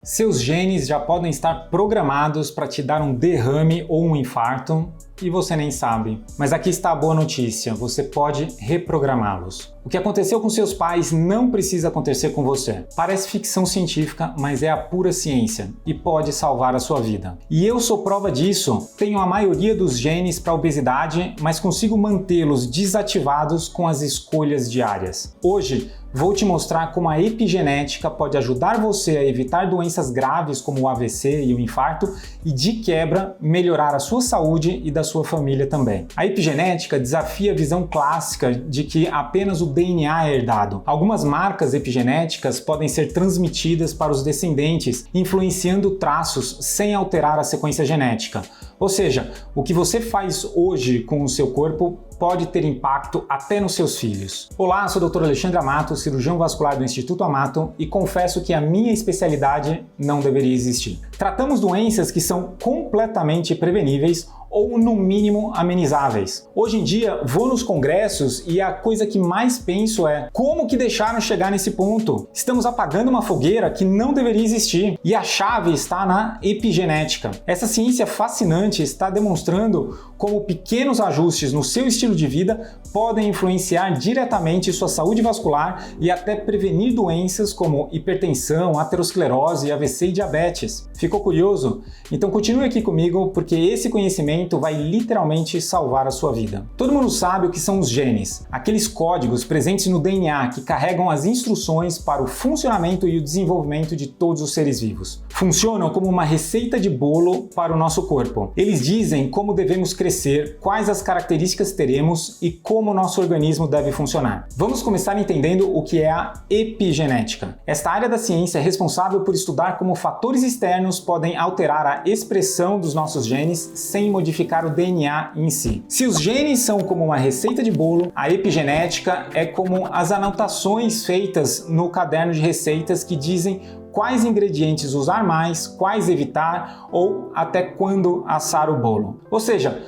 Seus genes já podem estar programados para te dar um derrame ou um infarto e você nem sabe. Mas aqui está a boa notícia, você pode reprogramá-los. O que aconteceu com seus pais não precisa acontecer com você. Parece ficção científica, mas é a pura ciência e pode salvar a sua vida. E eu sou prova disso. Tenho a maioria dos genes para obesidade, mas consigo mantê-los desativados com as escolhas diárias. Hoje, vou te mostrar como a epigenética pode ajudar você a evitar doenças graves como o AVC e o infarto e, de quebra, melhorar a sua saúde e da sua família também. A epigenética desafia a visão clássica de que apenas o DNA é herdado. Algumas marcas epigenéticas podem ser transmitidas para os descendentes, influenciando traços sem alterar a sequência genética. Ou seja, o que você faz hoje com o seu corpo pode ter impacto até nos seus filhos. Olá, sou o Dr. Alexandre Amato, cirurgião vascular do Instituto Amato, e confesso que a minha especialidade não deveria existir. Tratamos doenças que são completamente preveníveis ou, no mínimo, amenizáveis. Hoje em dia, vou nos congressos e a coisa que mais penso é como que deixaram chegar nesse ponto? Estamos apagando uma fogueira que não deveria existir e a chave está na epigenética. Essa ciência fascinante está demonstrando como pequenos ajustes no seu estilo de vida podem influenciar diretamente sua saúde vascular e até prevenir doenças como hipertensão, aterosclerose, AVC e diabetes. Ficou curioso? Então continue aqui comigo porque esse conhecimento vai literalmente salvar a sua vida. Todo mundo sabe o que são os genes, aqueles códigos presentes no DNA que carregam as instruções para o funcionamento e o desenvolvimento de todos os seres vivos. Funcionam como uma receita de bolo para o nosso corpo. Eles dizem como devemos crescer, quais as características teremos e como o nosso organismo deve funcionar. Vamos começar entendendo o que é a epigenética. Esta área da ciência é responsável por estudar como fatores externos podem alterar a expressão dos nossos genes sem modificar o DNA em si. Se os genes são como uma receita de bolo, a epigenética é como as anotações feitas no caderno de receitas que dizem quais ingredientes usar mais, quais evitar ou até quando assar o bolo. Ou seja,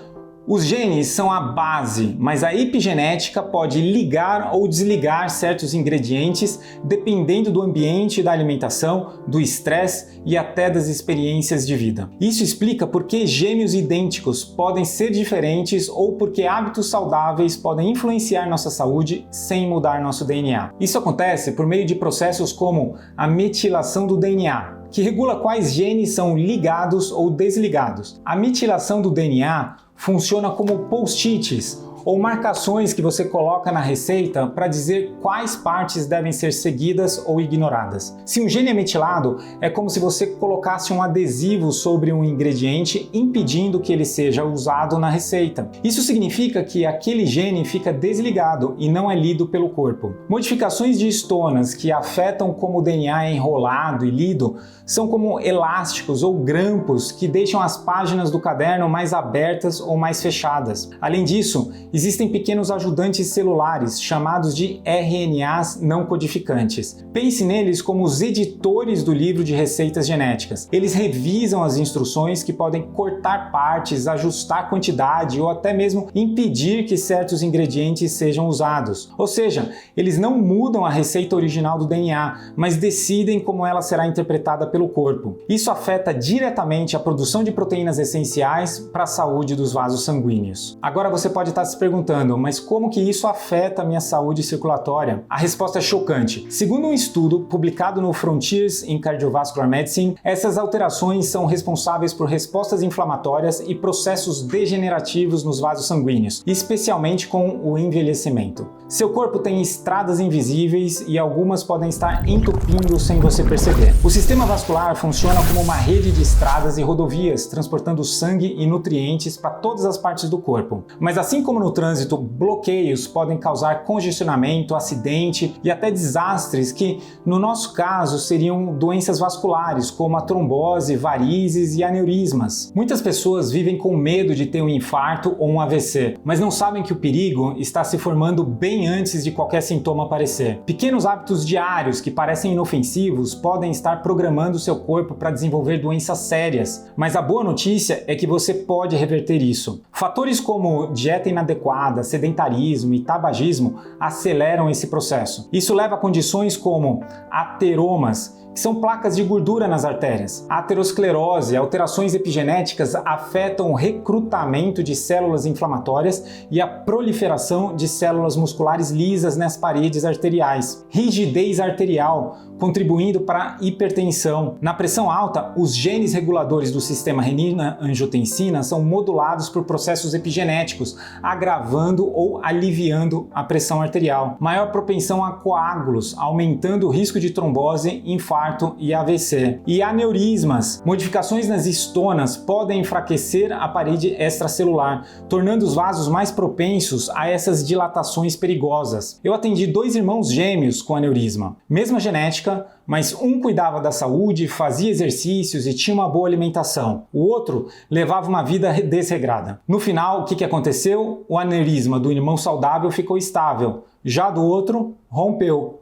os genes são a base, mas a epigenética pode ligar ou desligar certos ingredientes dependendo do ambiente da alimentação, do estresse e até das experiências de vida. Isso explica por que gêmeos idênticos podem ser diferentes ou por que hábitos saudáveis podem influenciar nossa saúde sem mudar nosso DNA. Isso acontece por meio de processos como a metilação do DNA, que regula quais genes são ligados ou desligados. A metilação do DNA funciona como post-its ou marcações que você coloca na receita para dizer quais partes devem ser seguidas ou ignoradas. Se um gene é metilado, é como se você colocasse um adesivo sobre um ingrediente impedindo que ele seja usado na receita. Isso significa que aquele gene fica desligado e não é lido pelo corpo. Modificações de histonas que afetam como o DNA é enrolado e lido são como elásticos ou grampos que deixam as páginas do caderno mais abertas ou mais fechadas. Além disso, existem pequenos ajudantes celulares, chamados de RNAs não codificantes. Pense neles como os editores do livro de receitas genéticas. Eles revisam as instruções que podem cortar partes, ajustar a quantidade ou até mesmo impedir que certos ingredientes sejam usados. Ou seja, eles não mudam a receita original do DNA, mas decidem como ela será interpretada pelo corpo. Isso afeta diretamente a produção de proteínas essenciais para a saúde dos vasos sanguíneos. Agora você pode estar se perguntando, mas como que isso afeta a minha saúde circulatória? A resposta é chocante. Segundo um estudo publicado no Frontiers in Cardiovascular Medicine, essas alterações são responsáveis por respostas inflamatórias e processos degenerativos nos vasos sanguíneos, especialmente com o envelhecimento. Seu corpo tem estradas invisíveis e algumas podem estar entupindo sem você perceber. O sistema vascular funciona como uma rede de estradas e rodovias, transportando sangue e nutrientes para todas as partes do corpo. Mas assim como no trânsito, bloqueios podem causar congestionamento, acidente e até desastres que, no nosso caso, seriam doenças vasculares, como a trombose, varizes e aneurismas. Muitas pessoas vivem com medo de ter um infarto ou um AVC, mas não sabem que o perigo está se formando bem antes de qualquer sintoma aparecer. Pequenos hábitos diários que parecem inofensivos podem estar programando seu corpo para desenvolver doenças sérias, mas a boa notícia é que você pode reverter isso. Fatores como dieta inadequada, adequada, sedentarismo e tabagismo aceleram esse processo. Isso leva a condições como ateromas, que são placas de gordura nas artérias. A aterosclerose, alterações epigenéticas afetam o recrutamento de células inflamatórias e a proliferação de células musculares lisas nas paredes arteriais. Rigidez arterial, contribuindo para a hipertensão. Na pressão alta, os genes reguladores do sistema renina-angiotensina são modulados por processos epigenéticos, agravando ou aliviando a pressão arterial. Maior propensão a coágulos, aumentando o risco de trombose, infarto e AVC. E aneurismas. Modificações nas estonas podem enfraquecer a parede extracelular, tornando os vasos mais propensos a essas dilatações perigosas. Eu atendi 2 irmãos gêmeos com aneurisma. Mesma genética, mas um cuidava da saúde, fazia exercícios e tinha uma boa alimentação. O outro levava uma vida desregrada. No final, o que aconteceu? O aneurisma do irmão saudável ficou estável, já do outro rompeu.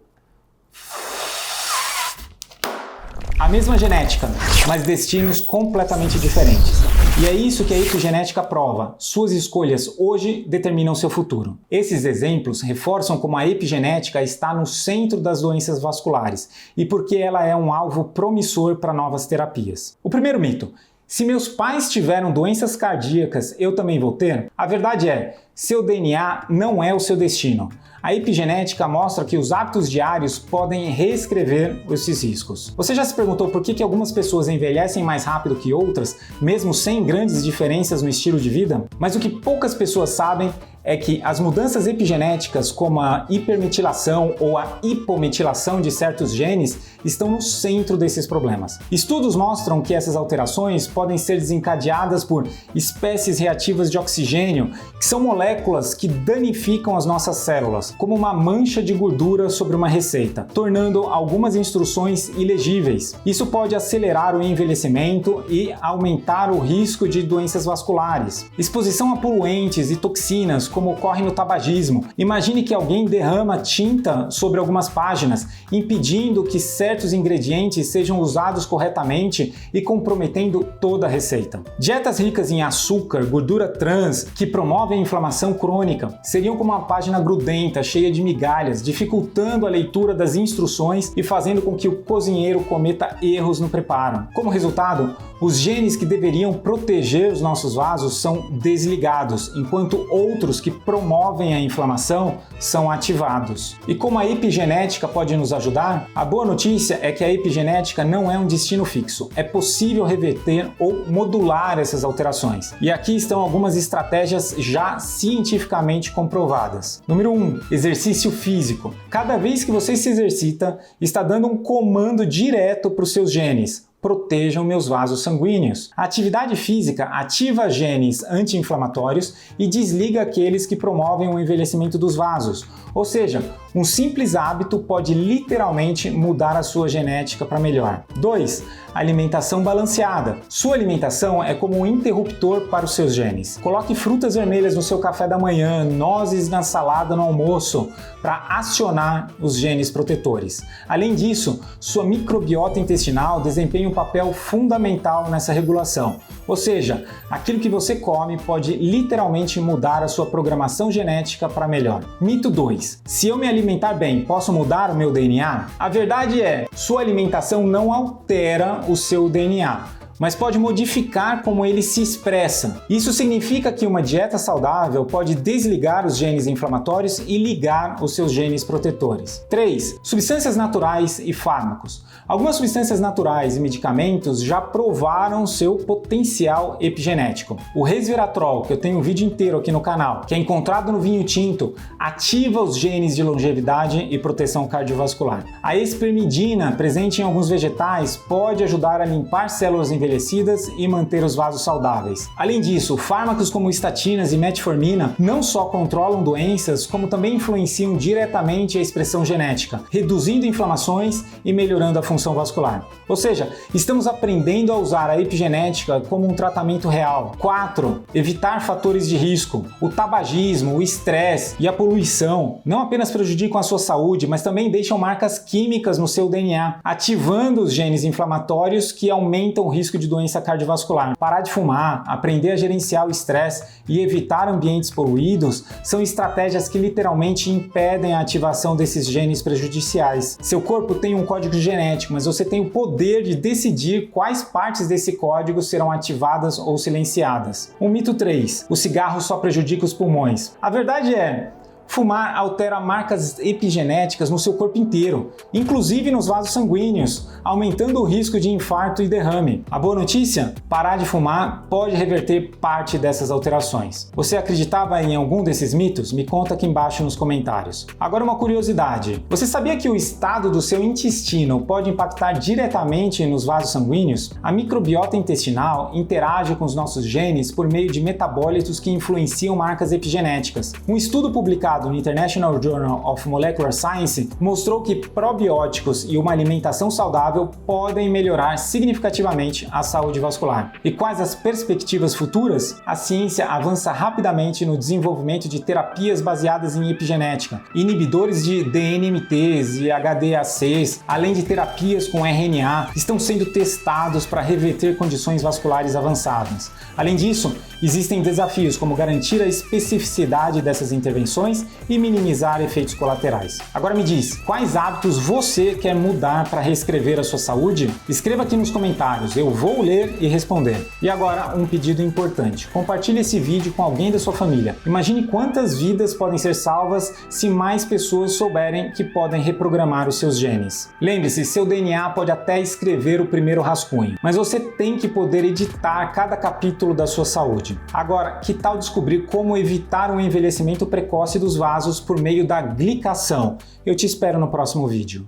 A mesma genética, mas destinos completamente diferentes. E é isso que a epigenética prova. Suas escolhas hoje determinam seu futuro. Esses exemplos reforçam como a epigenética está no centro das doenças vasculares e porque ela é um alvo promissor para novas terapias. O primeiro mito: se meus pais tiveram doenças cardíacas, eu também vou ter? A verdade é, seu DNA não é o seu destino. A epigenética mostra que os hábitos diários podem reescrever esses riscos. Você já se perguntou por que algumas pessoas envelhecem mais rápido que outras, mesmo sem grandes diferenças no estilo de vida? Mas o que poucas pessoas sabem é que as mudanças epigenéticas, como a hipermetilação ou a hipometilação de certos genes, estão no centro desses problemas. Estudos mostram que essas alterações podem ser desencadeadas por espécies reativas de oxigênio, que são moléculas que danificam as nossas células, como uma mancha de gordura sobre uma receita, tornando algumas instruções ilegíveis. Isso pode acelerar o envelhecimento e aumentar o risco de doenças vasculares. Exposição a poluentes e toxinas, como ocorre no tabagismo. Imagine que alguém derrama tinta sobre algumas páginas, impedindo que certos ingredientes sejam usados corretamente e comprometendo toda a receita. Dietas ricas em açúcar, gordura trans, que promovem a inflamação crônica, seriam como uma página grudenta, cheia de migalhas, dificultando a leitura das instruções e fazendo com que o cozinheiro cometa erros no preparo. Como resultado, os genes que deveriam proteger os nossos vasos são desligados, enquanto outros que promovem a inflamação são ativados. E como a epigenética pode nos ajudar? A boa notícia é que a epigenética não é um destino fixo. É possível reverter ou modular essas alterações. E aqui estão algumas estratégias já cientificamente comprovadas. Número 1. Exercício físico. Cada vez que você se exercita, está dando um comando direto para os seus genes. Protejam meus vasos sanguíneos. A atividade física ativa genes anti-inflamatórios e desliga aqueles que promovem o envelhecimento dos vasos. Ou seja, um simples hábito pode literalmente mudar a sua genética para melhor. 2. Alimentação balanceada. Sua alimentação é como um interruptor para os seus genes. Coloque frutas vermelhas no seu café da manhã, nozes na salada no almoço, para acionar os genes protetores. Além disso, sua microbiota intestinal desempenha um papel fundamental nessa regulação. Ou seja, aquilo que você come pode literalmente mudar a sua programação genética para melhor. Mito 2. Se eu me alimentar bem, posso mudar o meu DNA? A verdade é, sua alimentação não altera o seu DNA, mas pode modificar como ele se expressa. Isso significa que uma dieta saudável pode desligar os genes inflamatórios e ligar os seus genes protetores. 3. Substâncias naturais e fármacos. Algumas substâncias naturais e medicamentos já provaram seu potencial epigenético. O resveratrol, que eu tenho um vídeo inteiro aqui no canal, que é encontrado no vinho tinto, ativa os genes de longevidade e proteção cardiovascular. A espermidina, presente em alguns vegetais, pode ajudar a limpar células envelhecidas e manter os vasos saudáveis. Além disso, fármacos como estatinas e metformina não só controlam doenças, como também influenciam diretamente a expressão genética, reduzindo inflamações e melhorando a função vascular. Ou seja, estamos aprendendo a usar a epigenética como um tratamento real. 4. Evitar fatores de risco. O tabagismo, o estresse e a poluição não apenas prejudicam a sua saúde, mas também deixam marcas químicas no seu DNA, ativando os genes inflamatórios que aumentam o risco de doença cardiovascular. Parar de fumar, aprender a gerenciar o estresse e evitar ambientes poluídos são estratégias que literalmente impedem a ativação desses genes prejudiciais. Seu corpo tem um código genético, mas você tem o poder de decidir quais partes desse código serão ativadas ou silenciadas. O mito 3. O cigarro só prejudica os pulmões. A verdade é, fumar altera marcas epigenéticas no seu corpo inteiro, inclusive nos vasos sanguíneos, aumentando o risco de infarto e derrame. A boa notícia? Parar de fumar pode reverter parte dessas alterações. Você acreditava em algum desses mitos? Me conta aqui embaixo nos comentários. Agora uma curiosidade. Você sabia que o estado do seu intestino pode impactar diretamente nos vasos sanguíneos? A microbiota intestinal interage com os nossos genes por meio de metabólitos que influenciam marcas epigenéticas. Um estudo publicado no International Journal of Molecular Science mostrou que probióticos e uma alimentação saudável podem melhorar significativamente a saúde vascular. E quais as perspectivas futuras? A ciência avança rapidamente no desenvolvimento de terapias baseadas em epigenética, inibidores de DNMTs e HDACs, além de terapias com RNA, estão sendo testados para reverter condições vasculares avançadas. Além disso, existem desafios como garantir a especificidade dessas intervenções e minimizar efeitos colaterais. Agora me diz, quais hábitos você quer mudar para reescrever a sua saúde? Escreva aqui nos comentários, eu vou ler e responder. E agora um pedido importante, compartilhe esse vídeo com alguém da sua família. Imagine quantas vidas podem ser salvas se mais pessoas souberem que podem reprogramar os seus genes. Lembre-se, seu DNA pode até escrever o primeiro rascunho, mas você tem que poder editar cada capítulo da sua saúde. Agora, que tal descobrir como evitar um envelhecimento precoce dos vasos por meio da glicação? Eu te espero no próximo vídeo.